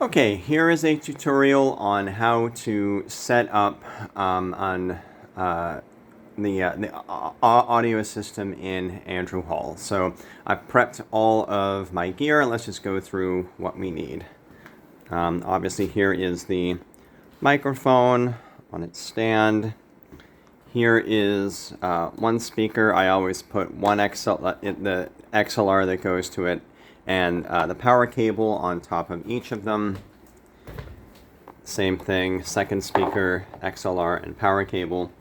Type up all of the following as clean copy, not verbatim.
Okay, here is a tutorial on how to set up on the audio system in Andrew Hall. So I've prepped all of my gear. Let's just go through what we need. Obviously here is the microphone on its stand. Here is one speaker. I always put one the XLR that goes to it, and the power cable on top of each of them. Same thing, second speaker, XLR, and power cable.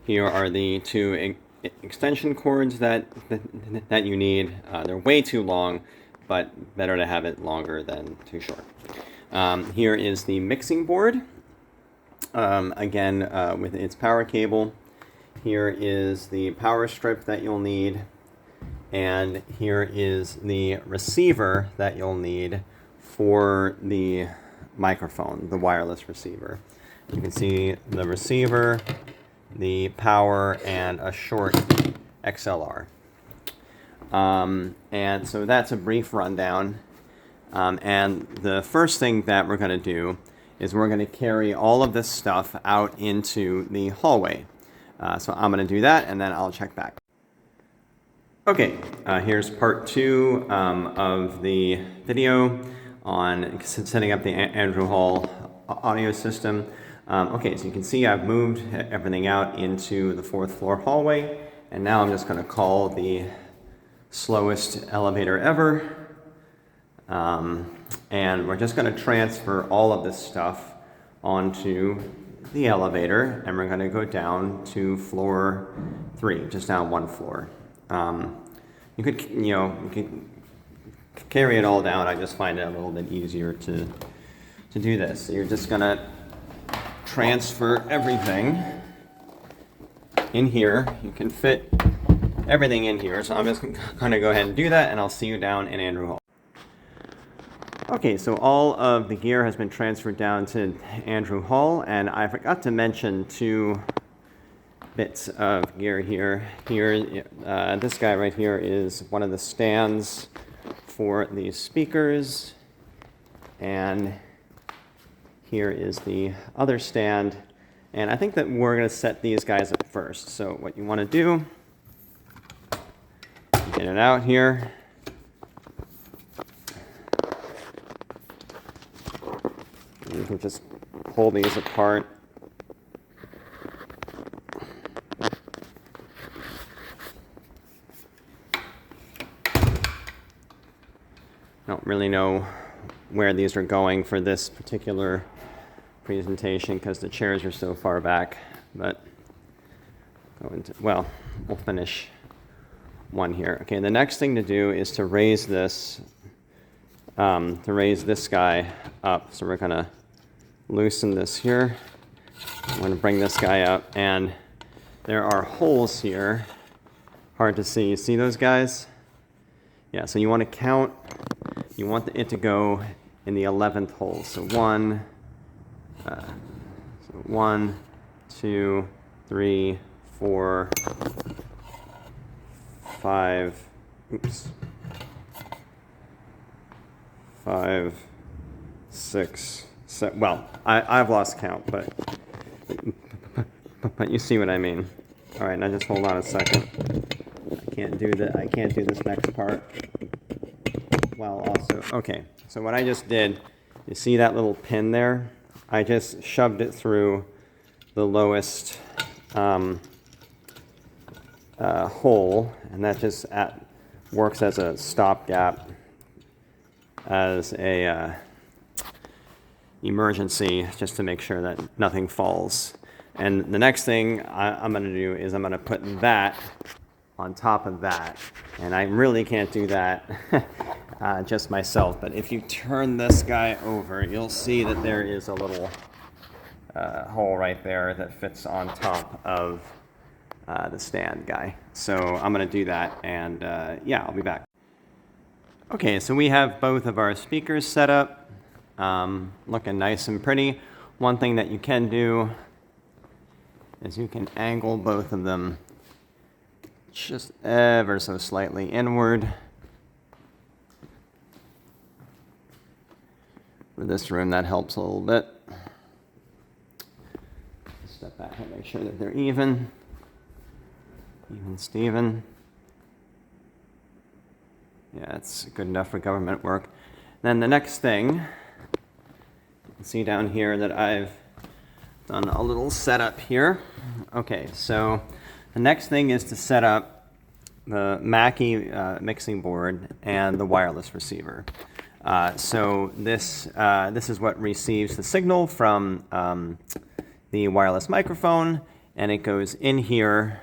Here are the two extension cords that you need. They're way too long, but better to have it longer than too short. Here is the mixing board, again with its power cable. Here is the power strip that you'll need, and here is the receiver that you'll need for the microphone, the wireless receiver. You can see the receiver, the power, and a short XLR. And so that's a brief rundown. And the first thing that we're going to do is we're going to carry all of this stuff out into the hallway. So I'm going to do that, and then I'll check back. Okay, here's part 2 of the video on setting up the Andrew Hall audio system. Okay, so you can see I've moved everything out into the 4th floor hallway, and now I'm just going to call the slowest elevator ever. And we're just going to transfer all of this stuff onto the elevator, and we're going to go down to floor 3, just down one floor. You could carry it all down. I just find it a little bit easier to do this. So you're just going to transfer everything in here. You can fit everything in here, so I'm just going to go ahead and do that, and I'll see you down in Andrew Hall. Okay, so all of the gear has been transferred down to Andrew Hall, and I forgot to mention 2 bits of gear here. This guy right here is one of the stands for these speakers, and here is the other stand. And I think that we're going to set these guys up first. So what you want to do, get it out here. You can just pull these apart. Don't really know where these are going for this particular presentation because the chairs are so far back, but we'll finish one here. Okay, the next thing to do is to raise this guy up. So we're going to loosen this here. I'm going to bring this guy up, and there are holes here. Hard to see. You see those guys? Yeah, so you want to count. You want it to go in the 11th hole. So 1, 2, 3, 4, 5. Oops. 5, 6, 7. Well, I've lost count, but you see what I mean. All right, now just hold on a second. I can't do this next part. Well, also, okay. So what I just did, you see that little pin there? I just shoved it through the lowest hole, and that just works as a stopgap, as a emergency, just to make sure that nothing falls. And the next thing I'm going to do is I'm going to put that on top of that, and I really can't do that just myself, but if you turn this guy over, you'll see that there is a little hole right there that fits on top of the stand guy. So I'm going to do that, and yeah, I'll be back. Okay, so we have both of our speakers set up, looking nice and pretty. One thing that you can do is you can angle both of them just ever so slightly inward. for this room, that helps a little bit. Step back and make sure that they're even Steven. Yeah, it's good enough for government work. Then the next thing, you can see down here that I've done a little setup here. Okay, so the next thing is to set up the Mackie mixing board and the wireless receiver. So this is what receives the signal from the wireless microphone, and it goes in here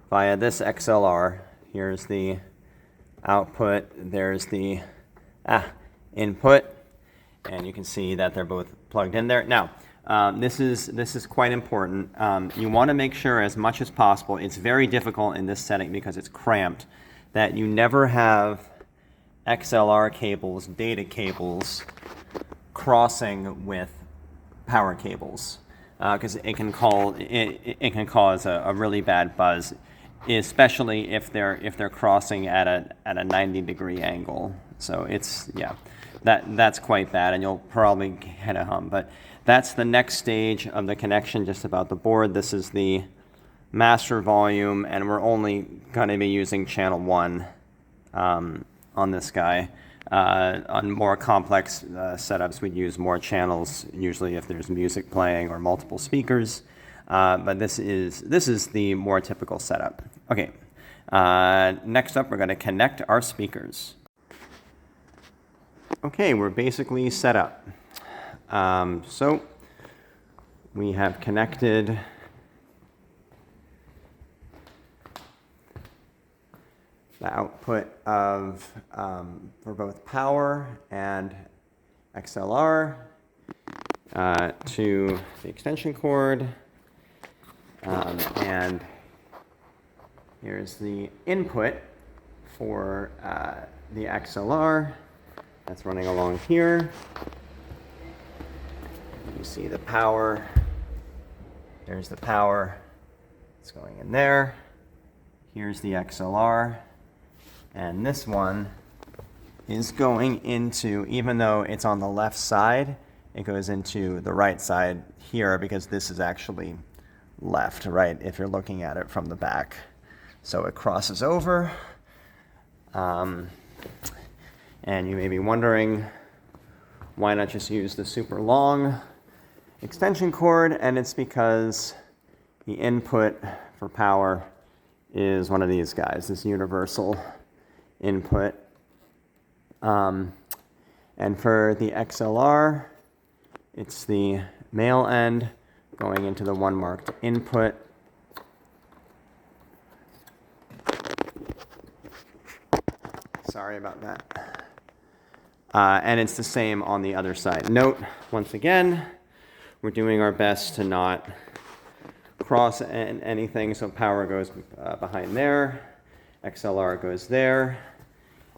via this XLR. Here's the output, there's the input, and you can see that they're both plugged in there. Now, this is quite important. You want to make sure as much as possible, it's very difficult in this setting because it's cramped, that you never have XLR cables, data cables, crossing with power cables, because it can cause a really bad buzz, especially if they're crossing at a 90-degree angle. So that's quite bad, and you'll probably get a hum. But that's the next stage of the connection, just about the board. This is the master volume, and we're only going to be using channel 1 on this guy. On more complex setups, we'd use more channels, usually if there's music playing or multiple speakers. But this is the more typical setup. Okay, next up, we're going to connect our speakers. Okay, we're basically set up. So we have connected the output of for both power and XLR to the extension cord, and here's the input for the XLR that's running along here. You see the power. There's the power. It's going in there. Here's the XLR. And this one is going into, even though it's on the left side, it goes into the right side here because this is actually left, right, if you're looking at it from the back. So it crosses over. And you may be wondering, why not just use the super long extension cord? And it's because the input for power is one of these guys, this universal input. And for the XLR, it's the male end going into the one marked input. Sorry about that. And it's the same on the other side. Note, once again, we're doing our best to not cross anything, so power goes behind there, XLR goes there,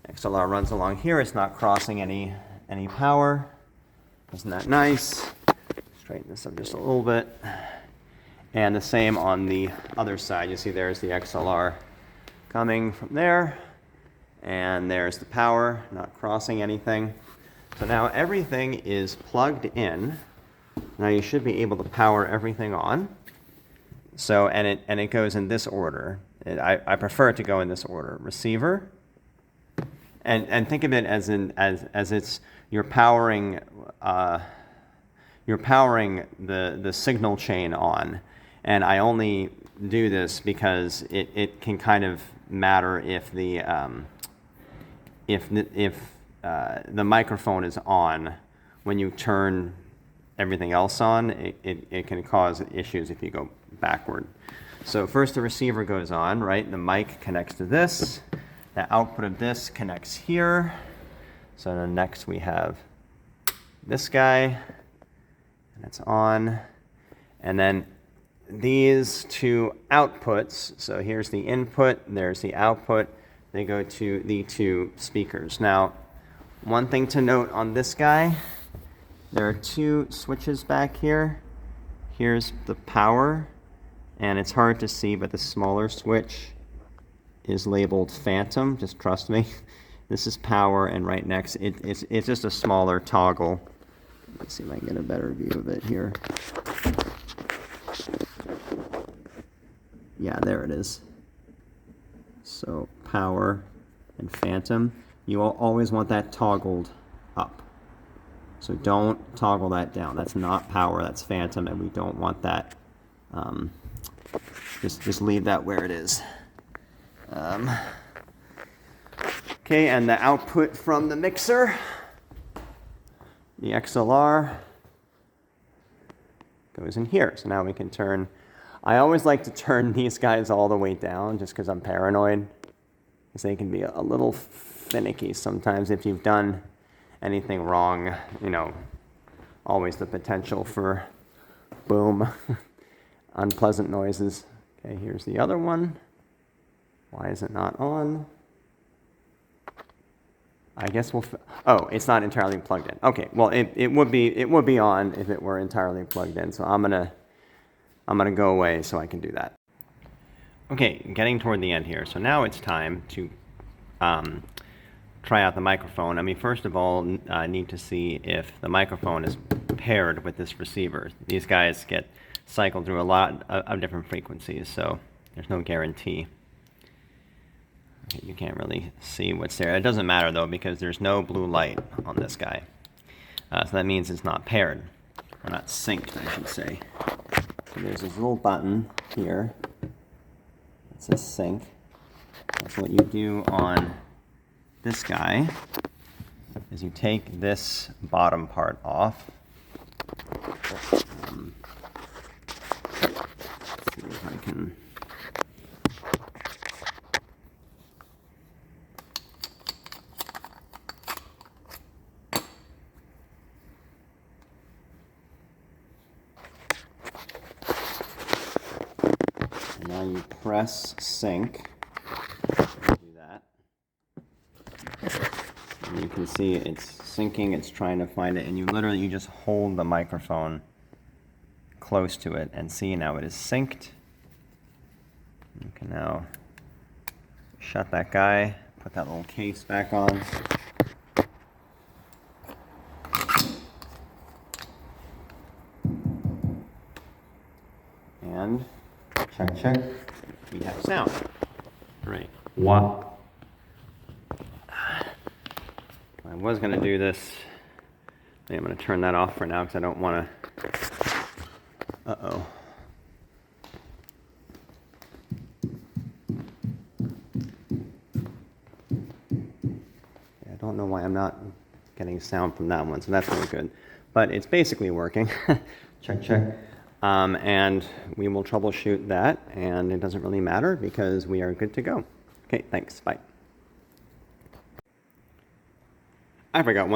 XLR runs along here, it's not crossing any power. Isn't that nice? Straighten this up just a little bit. And the same on the other side. You see there's the XLR coming from there, and there's the power, not crossing anything. So now everything is plugged in. Now you should be able to power everything on. So, and it goes in this order. I prefer it to go in this order. Receiver, and think of it as it's you're powering the signal chain on. And I only do this because it can kind of matter if the microphone is on when you turn everything else on. It can cause issues if you go backward. So first the receiver goes on, right? The mic connects to this. The output of this connects here. So then next we have this guy, and it's on. And then these two outputs, so here's the input, there's the output, they go to the two speakers. Now, one thing to note on this guy, there are two switches back here. Here's the power, and it's hard to see, but the smaller switch is labeled phantom, just trust me. This is power, and right next, it's just a smaller toggle Let's see if I can get a better view of it here. Yeah, there it is. So power and phantom. You always want that toggled up. So don't toggle that down. That's not power, that's phantom, and we don't want that. Just leave that where it is. Okay, and the output from the mixer, the XLR, goes in here. So now we can turn, I always like to turn these guys all the way down just because I'm paranoid, because they can be a little finicky sometimes if you've done anything wrong, you know, always the potential for boom, unpleasant noises. Okay, here's the other one. Why is it not on? I guess we'll, oh, it's not entirely plugged in. Okay, well, it would be on if it were entirely plugged in. So I'm gonna go away so I can do that. Okay, getting toward the end here. So now it's time to try out the microphone. I mean, first of all, I need to see if the microphone is paired with this receiver. These guys get cycled through a lot of different frequencies, so there's no guarantee. Okay, you can't really see what's there. It doesn't matter though, because there's no blue light on this guy. So that means it's not paired, or not synced, I should say. So there's this little button here that says sync. That's what you do on this guy, is you take this bottom part off. Let's see if I can. Now you press sync. Do that. And you can see it's syncing, it's trying to find it, and you just hold the microphone close to it and see now it is synced. You can now shut that guy, put that little case back on. And check, we have sound. Great. What? I was going to do this. I'm going to turn that off for now because I don't want to. Uh-oh. I don't know why I'm not getting sound from that one, so that's really good. But it's basically working. Check. And we will troubleshoot that, and it doesn't really matter because we are good to go. Okay, thanks. Bye. I forgot one.